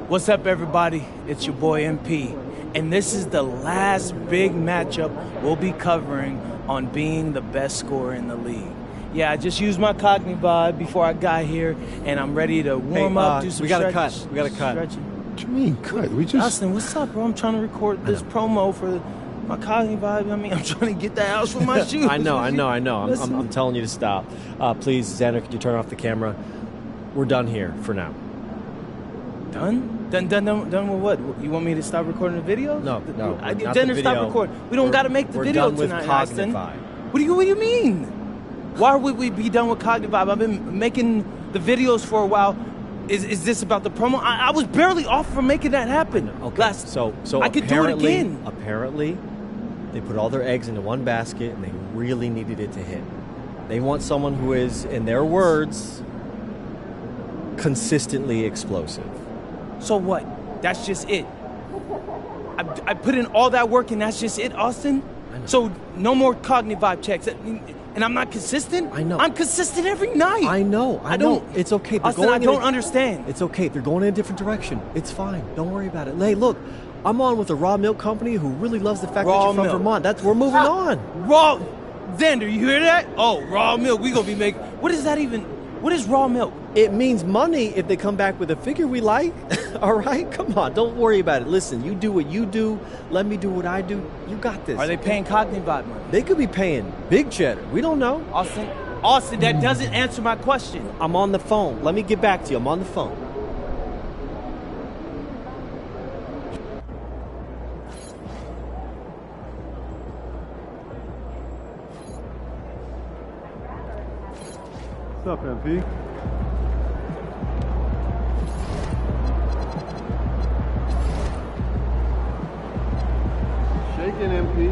What's up, everybody? It's your boy MP, and this is the last big matchup we'll be covering on being the best scorer in the league. Yeah, I just used my Cognivibe before I got here, and I'm ready to warm up, do some We got to cut. We got to cut. Stretching. What do you mean cut? We just... Austin, what's up, bro? I'm trying to record this promo for my Cognivibe. I mean, I'm trying to get that out from my shoes. I know. I'm telling you to stop. Please, Xander, could you turn off the camera? We're done here for now. Done with what? You want me to stop recording the video? No. Xander, stop recording. We don't got to make the video tonight, Austin. What do you mean? Why would we be done with Cognivibe? I've been making the videos for a while. Is this about the promo? I was barely off from making that happen. Okay. So I could do it again. Apparently, they put all their eggs into one basket, and they really needed it to hit. They want someone who is, in their words, consistently explosive. So what? That's just it. I put in all that work, and that's just it, Austin? So no more Cognivibe checks. And I'm not consistent? I know. I'm consistent every night. I know. It's okay. Austin, I don't understand. It's okay. They're going in a different direction. It's fine. Don't worry about it. Hey, look, I'm on with a raw milk company who really loves the fact that you're from Vermont. We're moving on. Xander, you hear that? Oh, raw milk. We gonna be making. What is that even? What is raw milk? It means money if they come back with a figure we like. All right? Come on. Don't worry about it. Listen, you do what you do. Let me do what I do. You got this. Are they paying Cognivibe money? They could be paying big cheddar. We don't know. Austin, that doesn't answer my question. I'm on the phone. Let me get back to you. I'm on the phone. What's up, MP? Shaking, MP.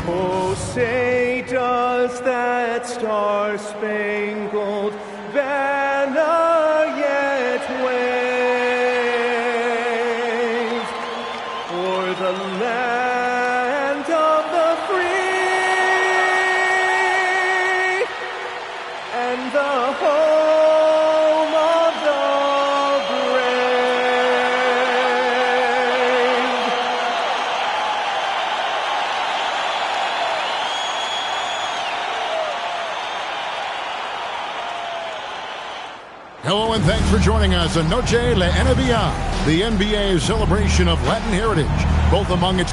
Oh, say does that star-spangled banner yet wave o'er the land of the free and the home of the brave. Hello and thanks for joining us on Noche La NBA, the NBA celebration of Latin heritage, both among its...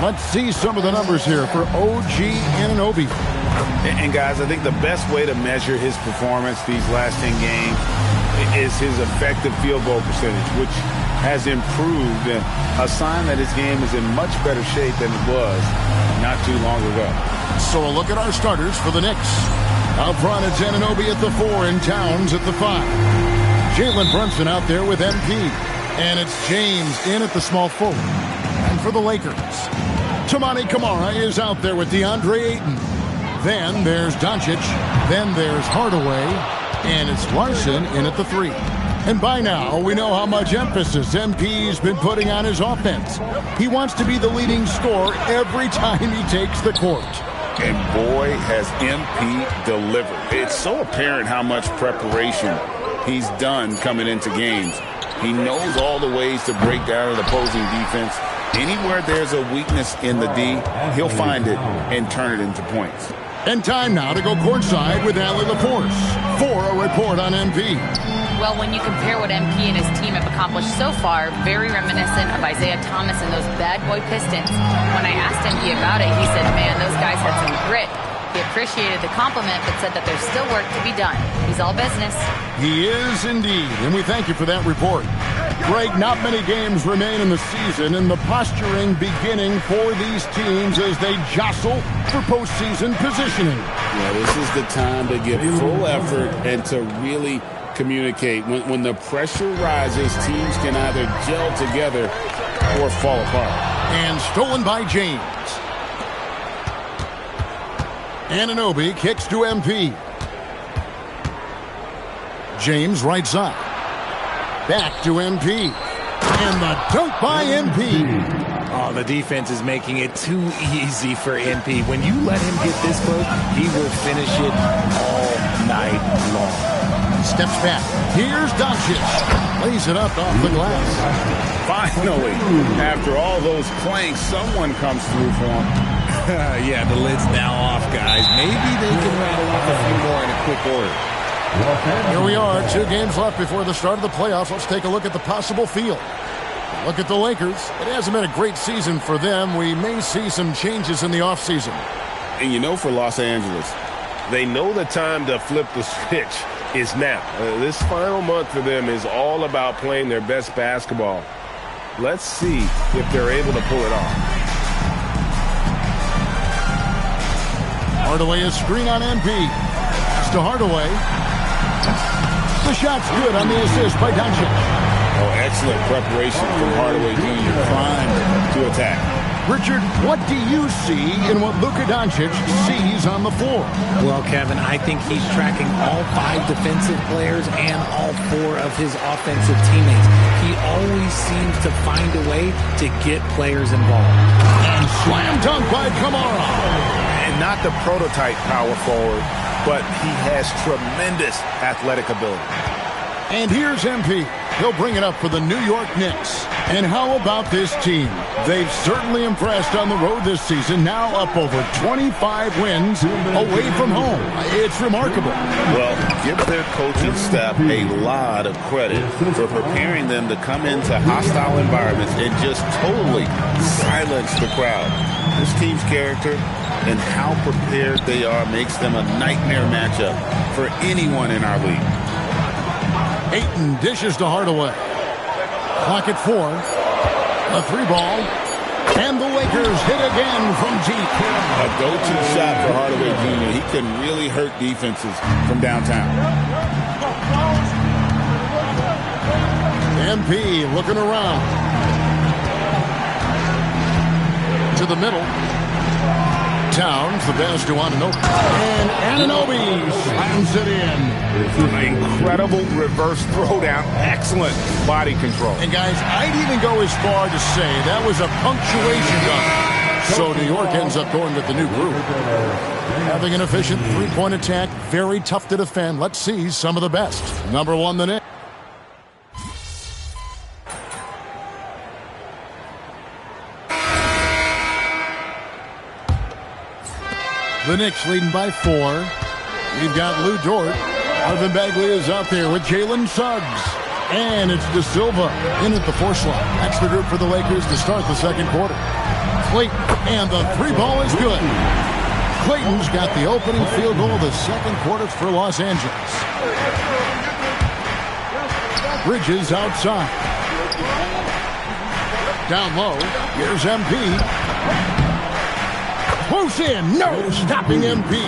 Let's see some of the numbers here for OG Anunoby. And guys, I think the best way to measure his performance these last 10 games is his effective field goal percentage, which has improved, a sign that his game is in much better shape than it was not too long ago. So a look at our starters for the Knicks. Out front, it's Anunoby at the 4 and Towns at the 5. Jalen Brunson out there with MP. And it's James in at the small forward. And for the Lakers, Toumani Camara is out there with DeAndre Ayton. Then there's Doncic. Then there's Hardaway. And it's Larson in at the 3. And by now, we know how much emphasis MP's been putting on his offense. He wants to be the leading scorer every time he takes the court. and boy, has MP delivered. It's so apparent how much preparation he's done coming into games. He knows all the ways to break down an opposing defense. Anywhere there's a weakness in the D, he'll find it and turn it into points. And time now to go courtside with Allie LaForce for a report on MP. Well, when you compare what MP and his team have accomplished so far, very reminiscent of Isaiah Thomas and those bad boy Pistons. When I asked MP about it, he said, man, those guys had some grit. He appreciated the compliment, but said that there's still work to be done. He's all business. He is indeed, and we thank you for that report. Greg, not many games remain in the season, and the posturing beginning for these teams as they jostle for postseason positioning. Yeah, this is the time to give full effort and to really communicate. When the pressure rises, teams can either gel together or fall apart. And stolen by James. Anunoby kicks to MP. James right side. Back to MP. And the dunk by MP. Oh, the defense is making it too easy for MP. When you let him get this close, he will finish it all night long. Steps back. Here's Doncic. Lays it up off the glass. Finally, after all those planks, someone comes through for him. Yeah, the lid's now off, guys. Maybe they can rattle off a few more in a quick order. Here we are, 2 games left before the start of the playoffs. Let's take a look at the possible field. Look at the Lakers. It hasn't been a great season for them. We may see some changes in the offseason. And you know, for Los Angeles, they know the time to flip the switch is now. This final month for them is all about playing their best basketball. Let's see if they're able to pull it off. Hardaway is screen on MP. Pass to Hardaway. The shot's good on the assist by Doncic. Oh, excellent preparation from Hardaway Jr. Primed to attack. Richard, what do you see in what Luka Doncic sees on the floor? Well, Kevin, I think he's tracking all 5 defensive players and all 4 of his offensive teammates. He always seems to find a way to get players involved. And slam dunk by Kamara. And not the prototype power forward, but he has tremendous athletic ability. And here's MP. He'll bring it up for the New York Knicks. And how about this team? They've certainly impressed on the road this season, now up over 25 wins away from home. It's remarkable. Well, give their coaching staff a lot of credit for preparing them to come into hostile environments and just totally silence the crowd. This team's character and how prepared they are makes them a nightmare matchup for anyone in our league. Ayton dishes to Hardaway. Clock at 4. A 3-ball. And the Lakers hit again from deep. A go-to shot for Hardaway Jr. He can really hurt defenses from downtown. MP looking around. To the middle. Towns, the pass to Anunoby. And Anunoby slams it in. Incredible reverse throwdown. Excellent body control. And guys, I'd even go as far to say that was a punctuation dunk. So New York ends up going with the new group. Having an efficient 3-point attack, very tough to defend. Let's see some of the best. Number 1, the Knicks. The Knicks leading by 4. We've got Lou Dort. Marvin Bagley is out there with Jalen Suggs. And it's De Silva in at the 4 slot. That's the group for the Lakers to start the second quarter. Clayton, and the 3-ball is good. Clayton's got the opening field goal of the second quarter for Los Angeles. Bridges outside. Down low, here's MP. Close in, no stopping MP.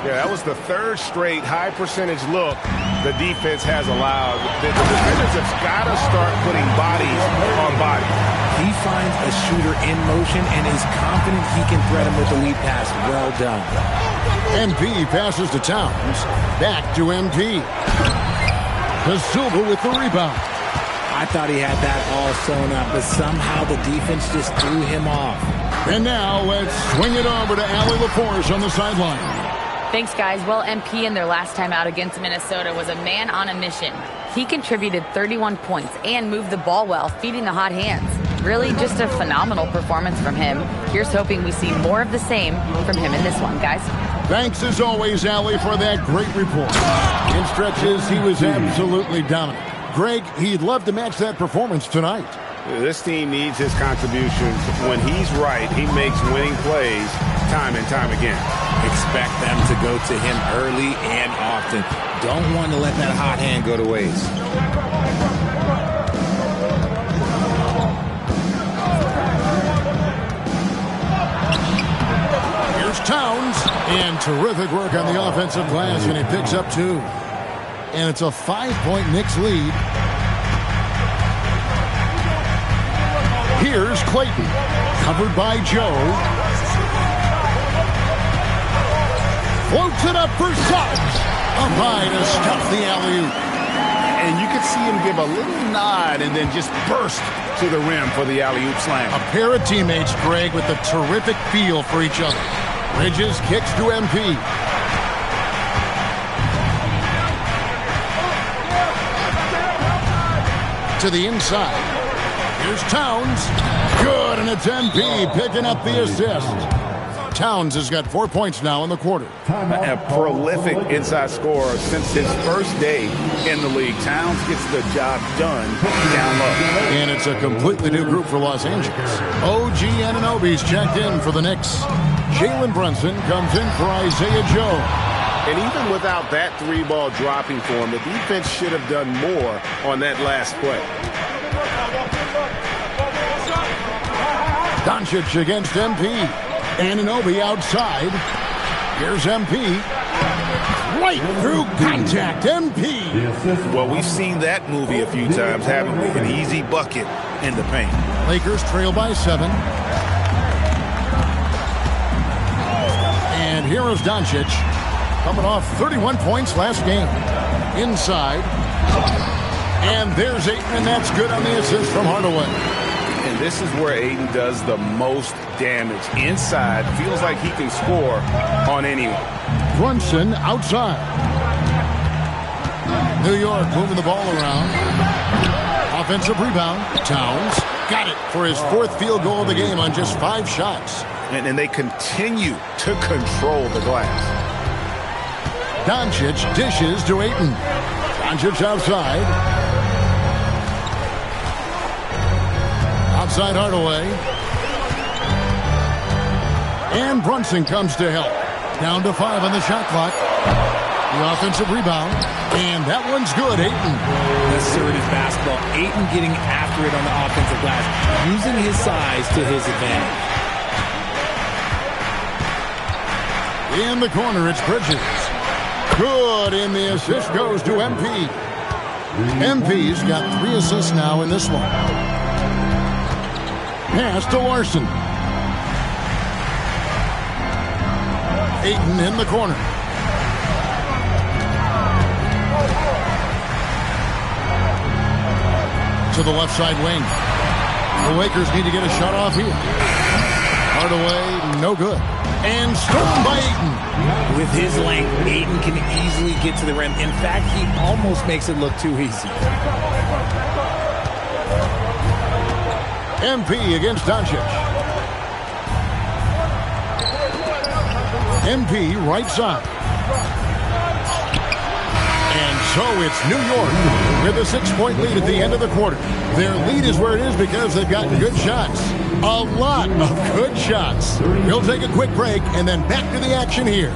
Yeah, that was the 3rd straight high percentage look the defense has allowed. The defenders have got to start putting bodies on bodies. He finds a shooter in motion and is confident he can threat him with the lead pass. Well done. MP passes to Towns. Back to MP. De Silva with the rebound. I thought he had that all sewn up, but somehow the defense just threw him off. And now let's swing it over to Allie LaForce on the sideline. Thanks, guys. Well, MP in their last time out against Minnesota was a man on a mission. He contributed 31 points and moved the ball well, feeding the hot hands. Really just a phenomenal performance from him. Here's hoping we see more of the same from him in this one, guys. Thanks as always, Allie, for that great report. In stretches, he was absolutely dominant. Greg, he'd love to match that performance tonight. This team needs his contributions. When he's right, he makes winning plays time and time again. Expect them to go to him early and often. Don't want to let that hot hand go to waste. Here's Towns, and terrific work on the offensive glass, and he picks up 2. And it's a 5-point Knicks lead. Here's Clayton, covered by Joe. Floats it up for Suggs. Up high to stuff the alley-oop. And you could see him give a little nod and then just burst to the rim for the alley-oop slam. A pair of teammates, Greg, with a terrific feel for each other. Bridges kicks to MP. To the inside. Here's Towns. Good, and it's MP picking up the assist. Towns has got 4 points now in the quarter. A prolific inside scorer since his first day in the league. Towns gets the job done down low. And it's a completely new group for Los Angeles. OG Anunoby's checked in for the Knicks. Jalen Brunson comes in for Isaiah Joe. And even without that 3-ball dropping for him, the defense should have done more on that last play. Doncic against MP. Anunoby outside. Here's MP. Right through contact. MP. Well, we've seen that movie a few times, haven't we? An easy bucket in the paint. Lakers trail by 7. And here is Doncic, coming off 31 points last game. Inside. And there's Ayton, and that's good on the assist from Hardaway. And this is where Ayton does the most damage. Inside, feels like he can score on anyone. Brunson outside. New York moving the ball around. Offensive rebound. Towns got it for his 4th field goal of the game on just 5 shots. And they continue to control the glass. Doncic dishes to Ayton. Doncic outside. Outside Hardaway. And Brunson comes to help. Down to 5 on the shot clock. The offensive rebound. And that one's good, Ayton. Assertive basketball. Ayton getting after it on the offensive glass. Using his size to his advantage. In the corner, it's Bridges. Good, and the assist goes to MP. MP's got 3 assists now in this one. Pass to Larson. Ayton in the corner. To the left side wing. The Lakers need to get a shot off here. Hardaway, no good. And stolen by Ayton. With his length, Ayton can easily get to the rim. In fact, he almost makes it look too easy. MP against Doncic. MP right side. And so it's New York with a 6-point lead at the end of the quarter. Their lead is where it is because they've gotten good shots. A lot of good shots. We'll take a quick break and then back to the action here.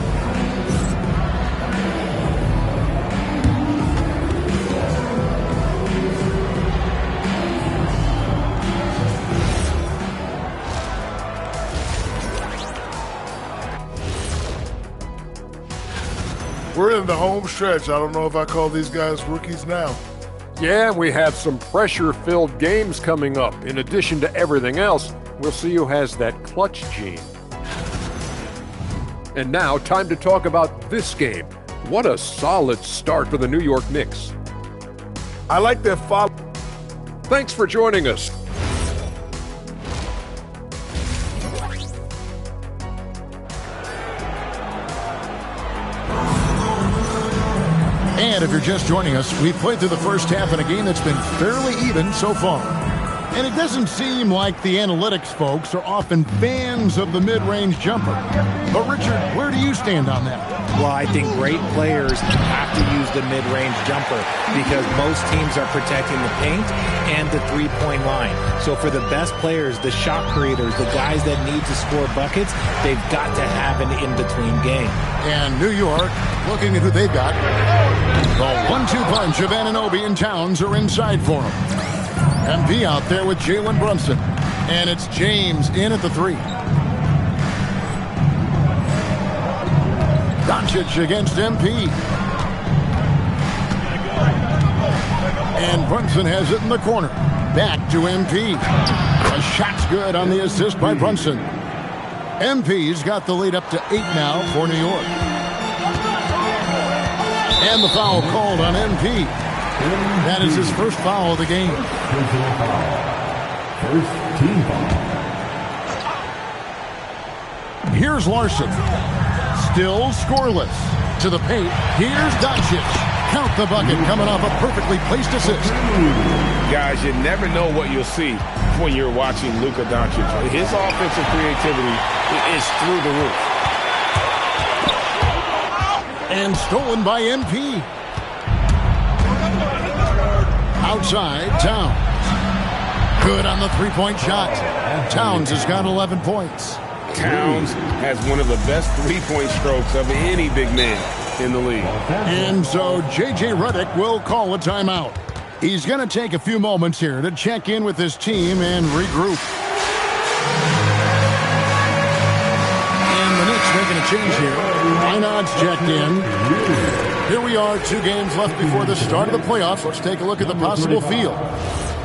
We're in the home stretch. I don't know if I call these guys rookies now. Yeah, and we have some pressure-filled games coming up. In addition to everything else, we'll see who has that clutch gene. And now, time to talk about this game. What a solid start for the New York Knicks. I like their follow. Thanks for joining us. And if you're just joining us, we've played through the first half in a game that's been fairly even so far. And it doesn't seem like the analytics folks are often fans of the mid-range jumper. But Richard, where do you stand on that? Well, I think great players have to use the mid-range jumper because most teams are protecting the paint and the three-point line. So for the best players, the shot creators, the guys that need to score buckets, they've got to have an in-between game. And New York, looking at who they've got. The 1-2 punch of Anunoby and Towns are inside for him. MP out there with Jalen Brunson. And it's James in at the 3. Doncic against MP. And Brunson has it in the corner. Back to MP. A shot's good on the assist by Brunson. MP's got the lead up to 8 now for New York. And the foul called on MP. That is his first foul of the game. First team foul. Here's Larson. Still scoreless. To the paint. Here's Doncic. Count the bucket coming off a perfectly placed assist. Guys, you never know what you'll see when you're watching Luka Doncic. His offensive creativity is through the roof. And stolen by MP. Outside, Towns. Good on the three-point shot. Towns has got 11 points. Towns has one of the best three-point strokes of any big man in the league. And so J.J. Redick will call a timeout. He's going to take a few moments here to check in with his team and regroup. And the Knicks making a change here. Reinhardt's checked in. Here we are, 2 games left before the start of the playoffs. Let's take a look at the possible field.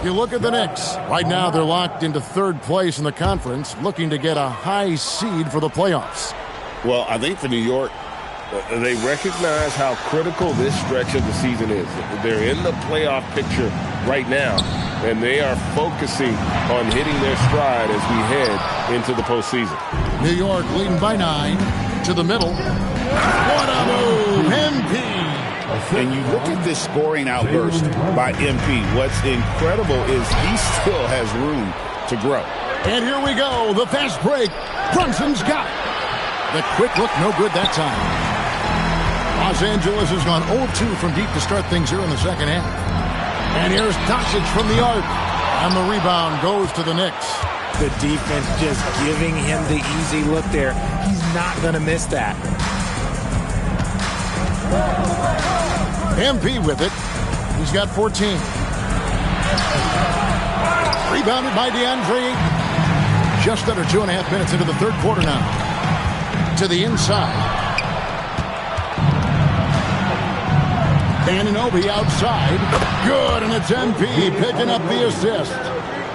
You look at the Knicks. Right now, they're locked into 3rd place in the conference, looking to get a high seed for the playoffs. Well, I think for New York, they recognize how critical this stretch of the season is. They're in the playoff picture right now, and they are focusing on hitting their stride as we head into the postseason. New York leading by 9 to the middle. What a move, MP! And you look at this scoring outburst by MP. What's incredible is he still has room to grow. And here we go, the fast break. Brunson's got it. The quick look, no good that time. Los Angeles has gone 0-2 from deep to start things here in the second half. And here's Doncic from the arc. And the rebound goes to the Knicks. The defense just giving him the easy look there. He's not going to miss that. MP with it. He's got 14. Rebounded by DeAndre. Just under 2.5 minutes into the 3rd quarter now. To the inside. Anunoby outside. Good, and it's MP picking up the assist.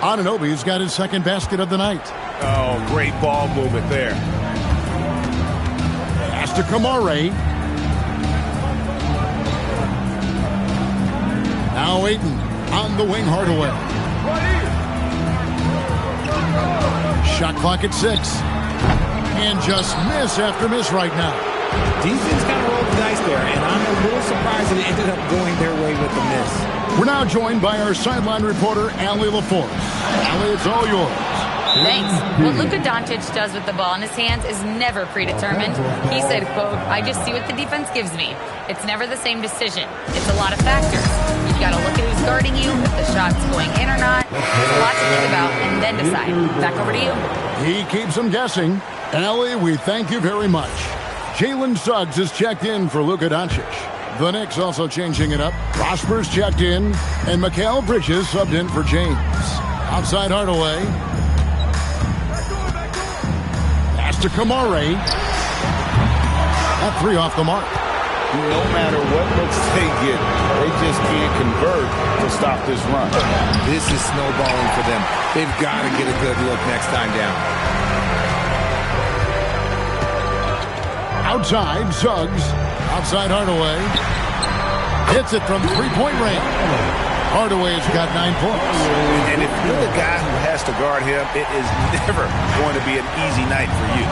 Anunoby's got his 2nd basket of the night. Oh, great ball movement there. Pass to Kamare. Now Ayton on the wing, Hardaway. Shot clock at 6. And just miss after miss right now. Defense kind of rolled the dice there, and I'm a little surprised that it ended up going their way with the miss. We're now joined by our sideline reporter, Allie LaForce. Allie, it's all yours. Thanks. What Luka Doncic does with the ball in his hands is never predetermined. He said, quote, "I just see what the defense gives me. It's never the same decision. It's a lot of factors. You've got to look at who's guarding you, if the shot's going in or not. There's a lot to think about, and then decide." Back over to you. He keeps them guessing. Allie, we thank you very much. Jalen Suggs is checked in for Luka Doncic. The Knicks also changing it up. Prosper's checked in, and Mikal Bridges subbed in for James. Outside Hardaway. Pass to Kamare. That 3 off the mark. No matter what looks they get, they just can't convert to stop this run. This is snowballing for them. They've got to get a good look next time down. Outside, Suggs. Outside Hardaway. Hits it from 3-point range. Hardaway's got 9 points. And if you're the guy who has to guard him, it is never going to be an easy night for you.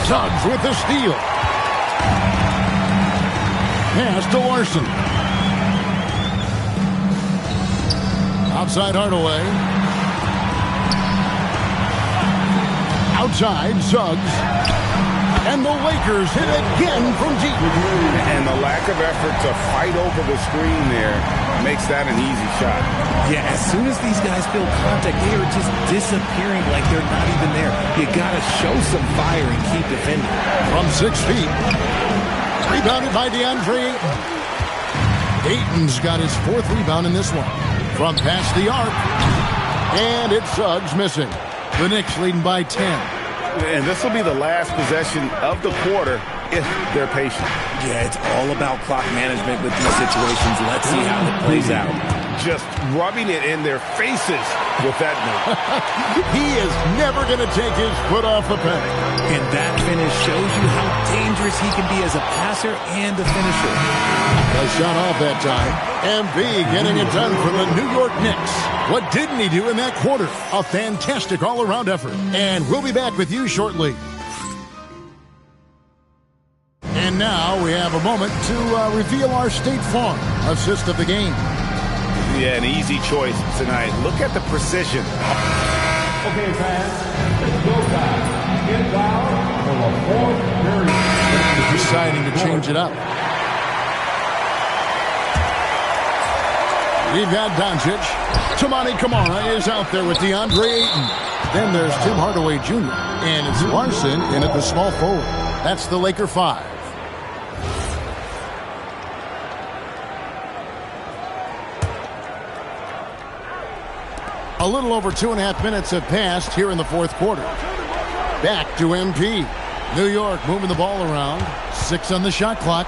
Suggs with the steal. Pass to Larson. Outside Hardaway. Outside Suggs. And the Lakers hit again from deep. And the lack of effort to fight over the screen there makes that an easy shot. Yeah, as soon as these guys feel contact, they are just disappearing like they're not even there. You got to show some fire and keep defending. From 6 feet. Rebounded by DeAndre Ayton. Ayton's got his 4th rebound in this one. From past the arc. And it's Suggs missing. The Knicks leading by 10. And this will be the last possession of the quarter if they're patient. Yeah, it's all about clock management with these situations. Let's see how it plays out. Just rubbing it in their faces with that move. He is never going to take his foot off the pedal. And that finish shows you how dangerous he can be as a passer and a finisher. A shot off that time. MB getting it done for the New York Knicks. What didn't he do in that quarter? A fantastic all-around effort. And we'll be back with you shortly. And now we have a moment to reveal our State Farm assist of the game. Yeah, an easy choice tonight. Look at the precision. Okay, fans, it's go time. Inbound for the 4th period. Deciding to change it up. We've got Doncic. Tamani Kamara is out there with DeAndre Ayton. Then there's Tim Hardaway Jr. And it's Larson in at the small forward. That's the Laker 5. A little over 2.5 minutes have passed here in the 4th quarter. Back to MP. New York moving the ball around. 6 on the shot clock.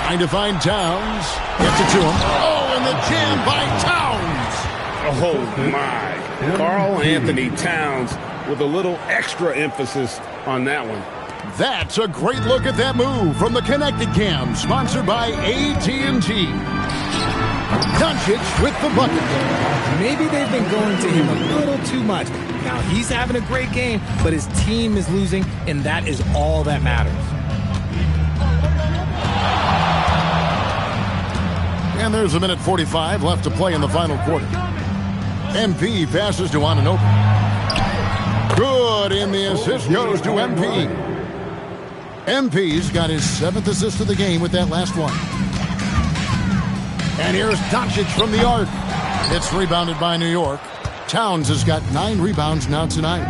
Trying to find Towns. Gets it to him. Oh, and the jam by Towns. Oh, my. Karl Anthony Towns with a little extra emphasis on that one. That's a great look at that move from the Connected Cam, sponsored by AT&T. Doncic with the bucket. Maybe they've been going to him a little too much. Now, he's having a great game, but his team is losing, and that is all that matters. And there's a minute 45 left to play in the final quarter. MP passes to Anunoby. Good, and the assist goes to MP. MP's got his 7th assist of the game with that last one. And here's Doncic from the arc. It's rebounded by New York. Towns has got 9 rebounds now tonight.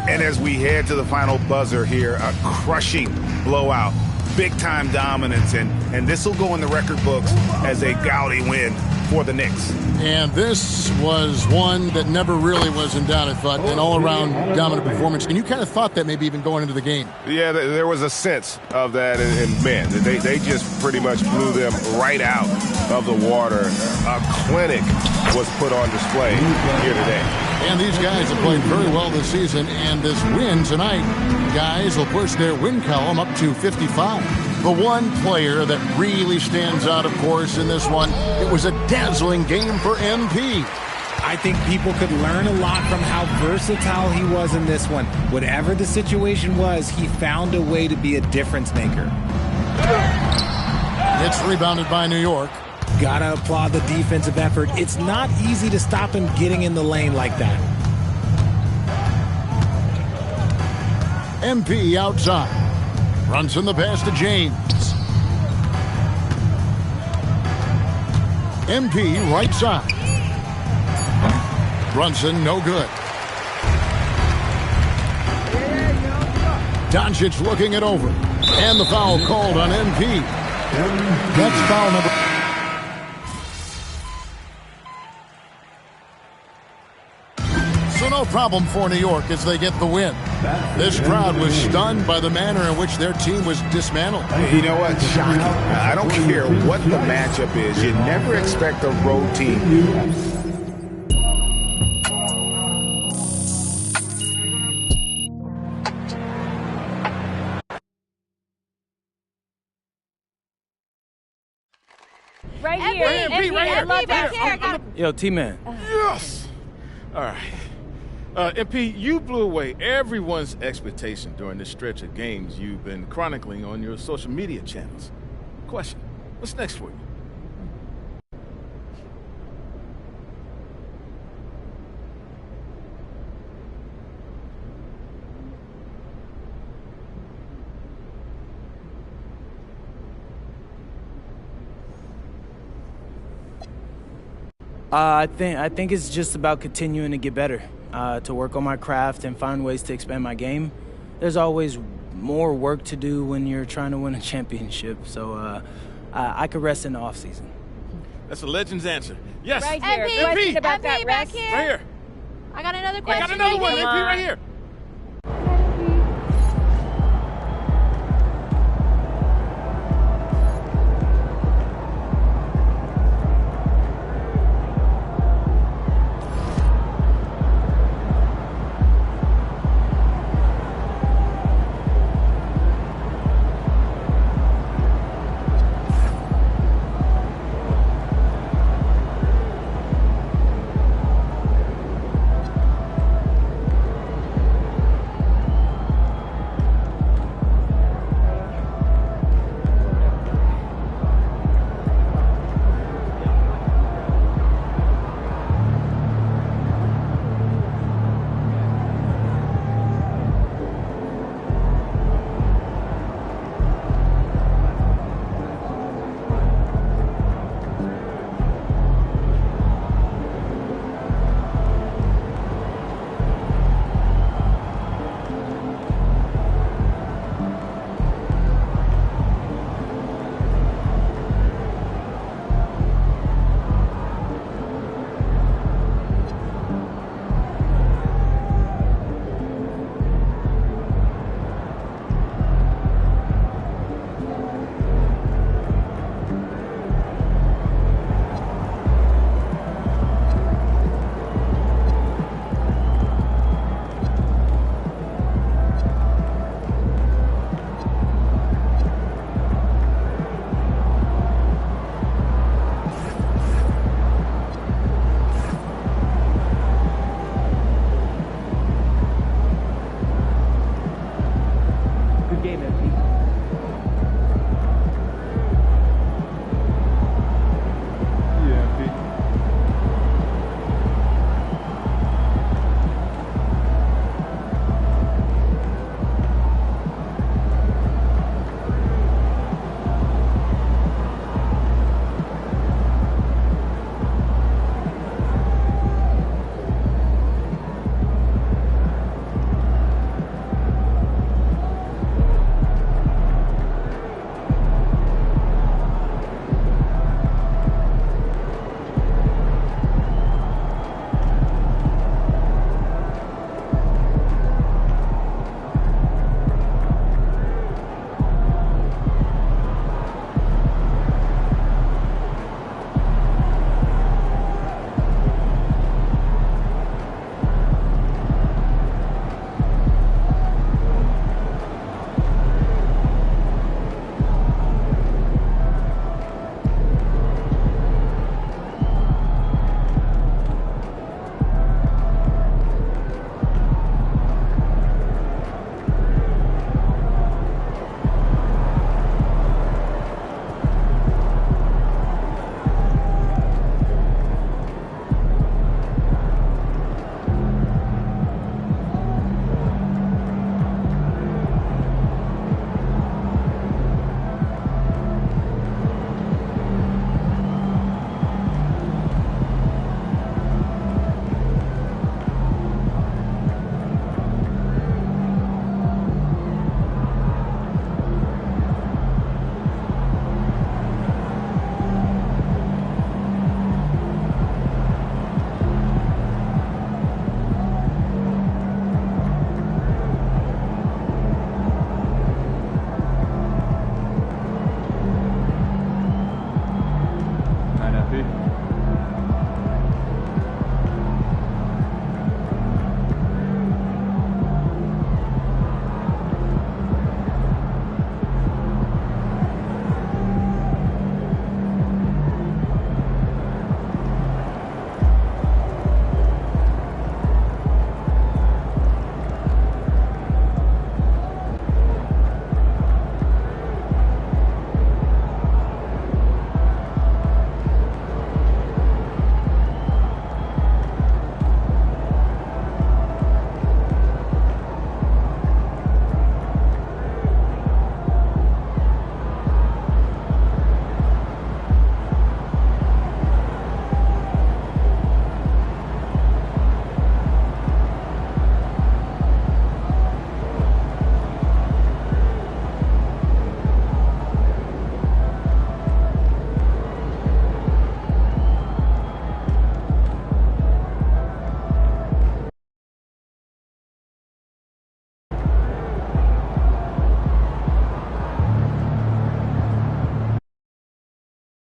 And as we head to the final buzzer here, a crushing blowout. Big-time dominance, and this will go in the record books as a gaudy win for the Knicks. And this was one that never really was in doubt, I thought, an all-around dominant performance. And you kind of thought that maybe even going into the game. Yeah, there was a sense of that, and man, they just pretty much blew them right out of the water. A clinic was put on display here today. And these guys have played very well this season, and this win tonight, guys, will push their win column up to 55. The one player that really stands out, of course, in this one, it was a dazzling game for MP. I think people could learn a lot from how versatile he was in this one. Whatever the situation was, he found a way to be a difference maker. It's rebounded by New York. Gotta applaud the defensive effort. It's not easy to stop him getting in the lane like that. MP outside. Runs in the pass to James. MP right side. Brunson no good. Doncic looking it over. And the foul called on MP. That's foul number. So no problem for New York as they get the win. This crowd was stunned by the manner in which their team was dismantled. You know what? Shocking. I don't care what the matchup is. You never expect a road team MP, back here. I got Yo, T-Man. Yes! All right. MP, you blew away everyone's expectation during this stretch of games you've been chronicling on your social media channels. Question, what's next for you? I think it's just about continuing to get better, to work on my craft and find ways to expand my game. There's always more work to do when you're trying to win a championship, so I could rest in the off season. That's a Legend's answer. Yes. Right here. MP, Question about that rest. Right here. I got another question. I got another one, MP, right here.